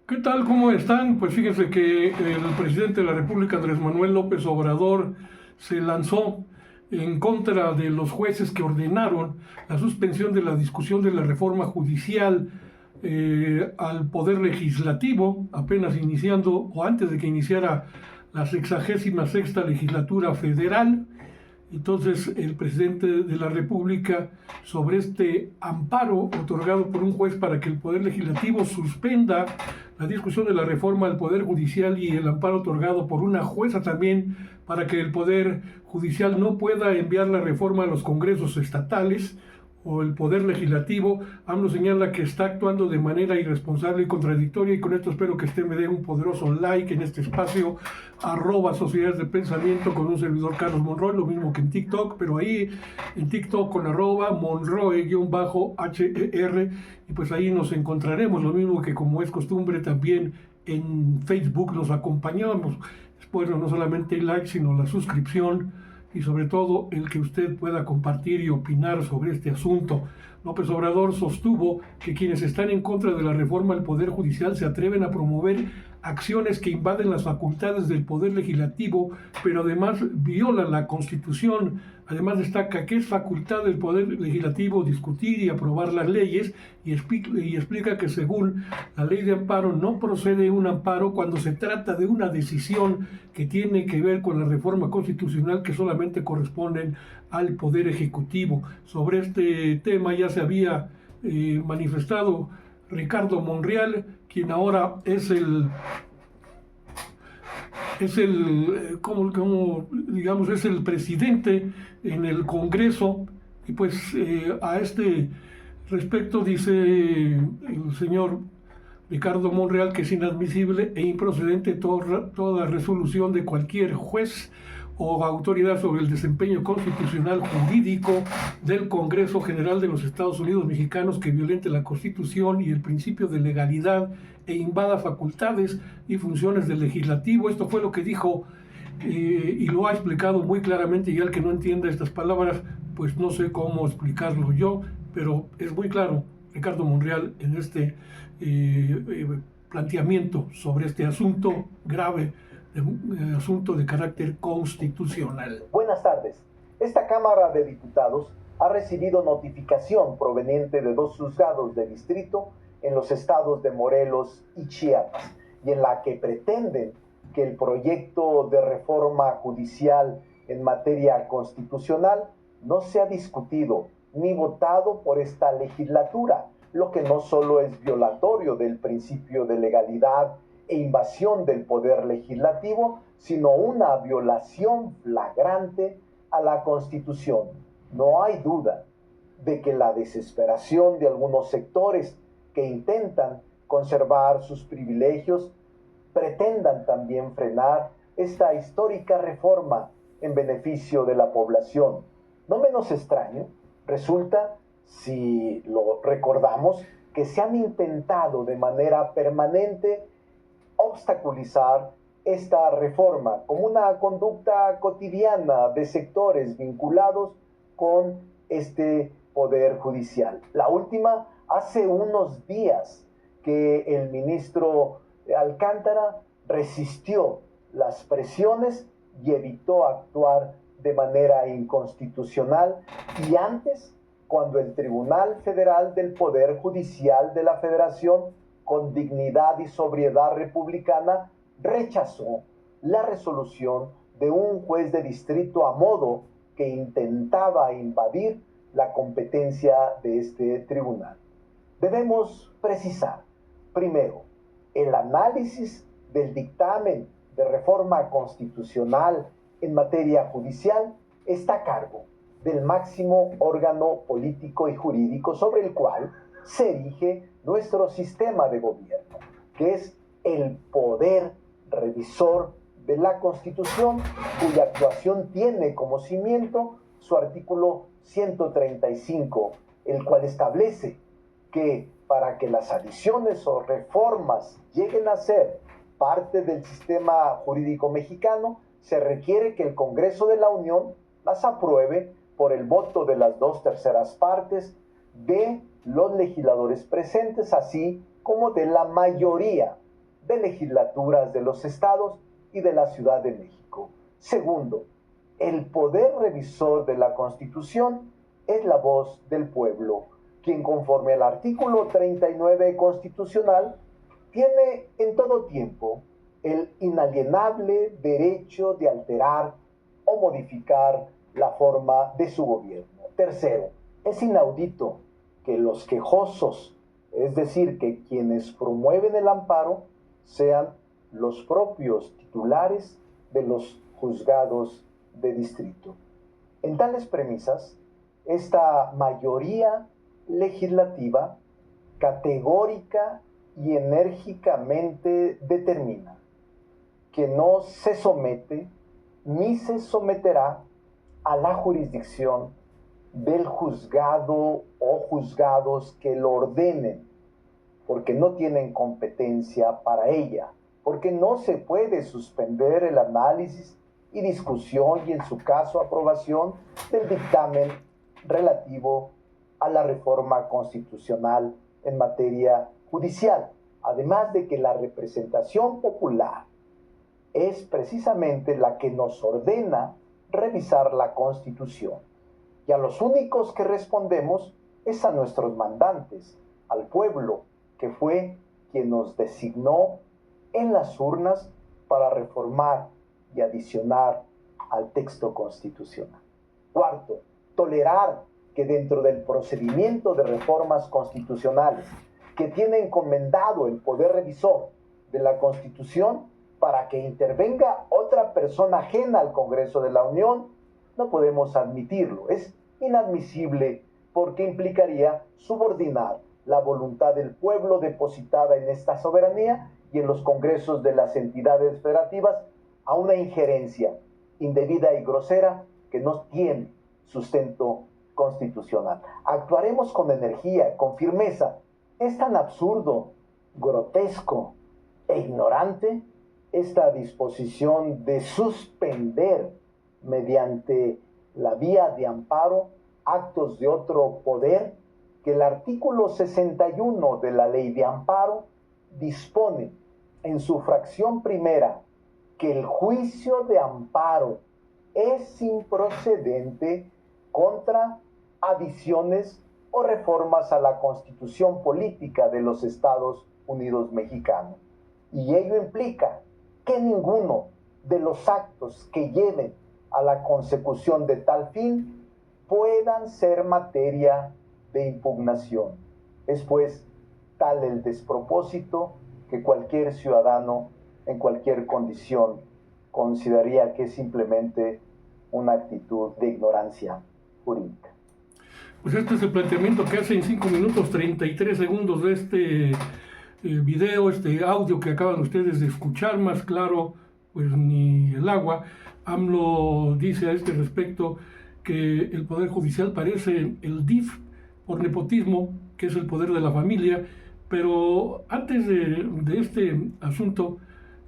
¿Qué tal? ¿Cómo están? Pues fíjense que el presidente de la República, Andrés Manuel López Obrador, se lanzó en contra de los jueces que ordenaron la suspensión de la discusión de la reforma judicial al Poder Legislativo, apenas iniciando o antes de que iniciara la 66ª legislatura federal. Entonces, el presidente de la República, sobre este amparo otorgado por un juez para que el Poder Legislativo suspenda la discusión de la reforma del Poder Judicial y el amparo otorgado por una jueza también para que el Poder Judicial no pueda enviar la reforma a los congresos estatales o el Poder Legislativo, AMLO señala que está actuando de manera irresponsable y contradictoria, y con esto espero que usted me dé un poderoso like en este espacio, @Sociedades de Pensamiento, con un servidor Carlos Monroy, lo mismo que en TikTok, pero ahí en TikTok con @Monroy_HER, y pues ahí nos encontraremos, lo mismo que como es costumbre también en Facebook nos acompañamos. Bueno, no solamente el like, sino la suscripción y sobre todo el que usted pueda compartir y opinar sobre este asunto. López Obrador sostuvo que quienes están en contra de la reforma al Poder Judicial se atreven a promover acciones que invaden las facultades del Poder Legislativo, pero además violan la Constitución. Además destaca que es facultad del Poder Legislativo discutir y aprobar las leyes y explica que según la ley de amparo no procede un amparo cuando se trata de una decisión que tiene que ver con la reforma constitucional que solamente corresponden al Poder Ejecutivo. Sobre este tema ya se había manifestado Ricardo Monreal, quien ahora digamos, es el presidente en el Congreso, y pues a este respecto dice el señor Ricardo Monreal que es inadmisible e improcedente toda resolución de cualquier juez o autoridad sobre el desempeño constitucional jurídico del Congreso General de los Estados Unidos Mexicanos que violente la Constitución y el principio de legalidad e invada facultades y funciones del legislativo. Esto fue lo que dijo y lo ha explicado muy claramente, y al que no entienda estas palabras, pues no sé cómo explicarlo yo, pero es muy claro Ricardo Monreal en este planteamiento sobre este asunto grave, asunto de carácter constitucional. Buenas tardes. Esta Cámara de Diputados ha recibido notificación proveniente de dos juzgados de distrito en los estados de Morelos y Chiapas, y en la que pretenden que el proyecto de reforma judicial en materia constitucional no sea discutido ni votado por esta legislatura, lo que no solo es violatorio del principio de legalidad e invasión del poder legislativo, sino una violación flagrante a la Constitución. No hay duda de que la desesperación de algunos sectores que intentan conservar sus privilegios pretendan también frenar esta histórica reforma en beneficio de la población. No menos extraño, resulta, si lo recordamos, que se han intentado de manera permanente obstaculizar esta reforma como una conducta cotidiana de sectores vinculados con este poder judicial. La última, hace unos días que el ministro Alcántara resistió las presiones y evitó actuar de manera inconstitucional, y antes, cuando el Tribunal Federal del Poder Judicial de la Federación, con dignidad y sobriedad republicana, rechazó la resolución de un juez de distrito a modo que intentaba invadir la competencia de este tribunal. Debemos precisar, primero, el análisis del dictamen de reforma constitucional en materia judicial está a cargo del máximo órgano político y jurídico sobre el cual se erige nuestro sistema de gobierno, que es el poder revisor de la Constitución, cuya actuación tiene como cimiento su artículo 135, el cual establece que para que las adiciones o reformas lleguen a ser parte del sistema jurídico mexicano, se requiere que el Congreso de la Unión las apruebe por el voto de las 2/3 partes de los legisladores presentes, así como de la mayoría de legislaturas de los estados y de la Ciudad de México. Segundo, el poder revisor de la Constitución es la voz del pueblo, quien conforme al artículo 39 constitucional tiene en todo tiempo el inalienable derecho de alterar o modificar la forma de su gobierno. Tercero, es inaudito que los quejosos, es decir, que quienes promueven el amparo, sean los propios titulares de los juzgados de distrito. En tales premisas, esta mayoría legislativa categórica y enérgicamente determina que no se somete ni se someterá a la jurisdicción del juzgado o juzgados que lo ordenen, porque no tienen competencia para ella, porque no se puede suspender el análisis y discusión y en su caso aprobación del dictamen relativo a la reforma constitucional en materia judicial, además de que la representación popular es precisamente la que nos ordena revisar la Constitución. Y a los únicos que respondemos es a nuestros mandantes, al pueblo, que fue quien nos designó en las urnas para reformar y adicionar al texto constitucional. Cuarto, tolerar que dentro del procedimiento de reformas constitucionales que tiene encomendado el poder revisor de la Constitución para que intervenga otra persona ajena al Congreso de la Unión, no podemos admitirlo. Es inadmisible porque implicaría subordinar la voluntad del pueblo depositada en esta soberanía y en los congresos de las entidades federativas a una injerencia indebida y grosera que no tiene sustento constitucional. Actuaremos con energía, con firmeza. Es tan absurdo, grotesco e ignorante esta disposición de suspender mediante la vía de amparo actos de otro poder que el artículo 61 de la Ley de Amparo dispone en su fracción primera que el juicio de amparo es improcedente contra adiciones o reformas a la Constitución política de los Estados Unidos mexicanos. Y ello implica que ninguno de los actos que lleven a la consecución de tal fin puedan ser materia de impugnación. Es pues tal el despropósito que cualquier ciudadano en cualquier condición consideraría que es simplemente una actitud de ignorancia jurídica. Pues este es el planteamiento que hace en 5 minutos 33 segundos de este video, este audio que acaban ustedes de escuchar, más claro pues ni el agua. AMLO dice a este respecto que el Poder Judicial parece el DIF por nepotismo, que es el poder de la familia, pero antes de este asunto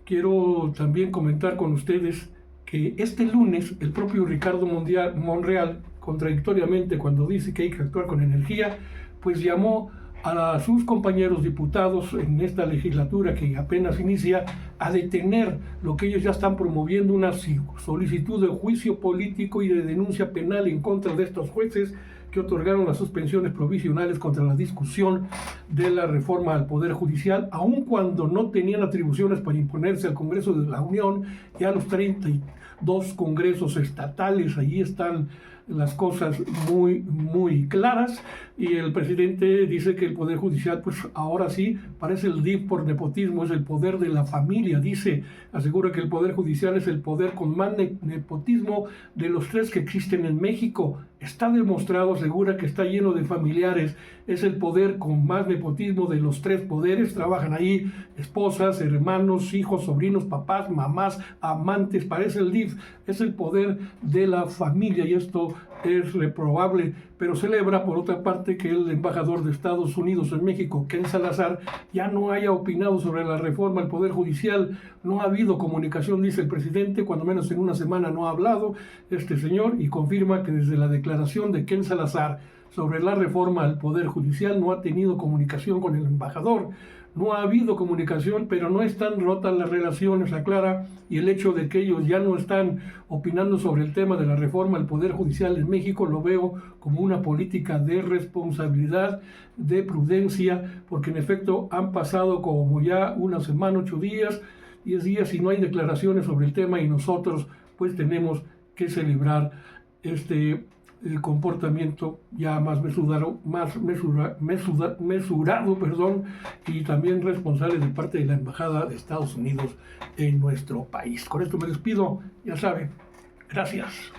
quiero también comentar con ustedes que este lunes el propio Ricardo Monreal, contradictoriamente cuando dice que hay que actuar con energía, pues llamó a sus compañeros diputados en esta legislatura que apenas inicia a detener lo que ellos ya están promoviendo, una solicitud de juicio político y de denuncia penal en contra de estos jueces que otorgaron las suspensiones provisionales contra la discusión de la reforma al Poder Judicial, aun cuando no tenían atribuciones para imponerse al Congreso de la Unión y a los 32 congresos estatales. Allí están las cosas muy claras, y el presidente dice que el Poder Judicial, pues ahora sí, parece el DIF por nepotismo, es el poder de la familia, asegura que el Poder Judicial es el poder con más nepotismo de los 3 que existen en México. Está demostrado, asegura que está lleno de familiares, es el poder con más nepotismo de los 3 poderes, trabajan ahí esposas, hermanos, hijos, sobrinos, papás, mamás, amantes, parece el DIF, es el poder de la familia, y esto es reprobable, pero celebra por otra parte que el embajador de Estados Unidos en México, Ken Salazar, ya no haya opinado sobre la reforma al Poder Judicial. No ha habido comunicación, dice el presidente, cuando menos en una semana no ha hablado este señor, y confirma que desde la declaración de Ken Salazar sobre la reforma al Poder Judicial, no ha tenido comunicación con el embajador. No ha habido comunicación, pero no están rotas las relaciones, aclara, y el hecho de que ellos ya no están opinando sobre el tema de la reforma al Poder Judicial en México lo veo como una política de responsabilidad, de prudencia, porque en efecto han pasado como ya una semana, 8 días, 10 días y no hay declaraciones sobre el tema y nosotros pues tenemos que celebrar este comportamiento ya más mesurado, y también responsable de parte de la Embajada de Estados Unidos en nuestro país. Con esto me despido, ya saben, gracias.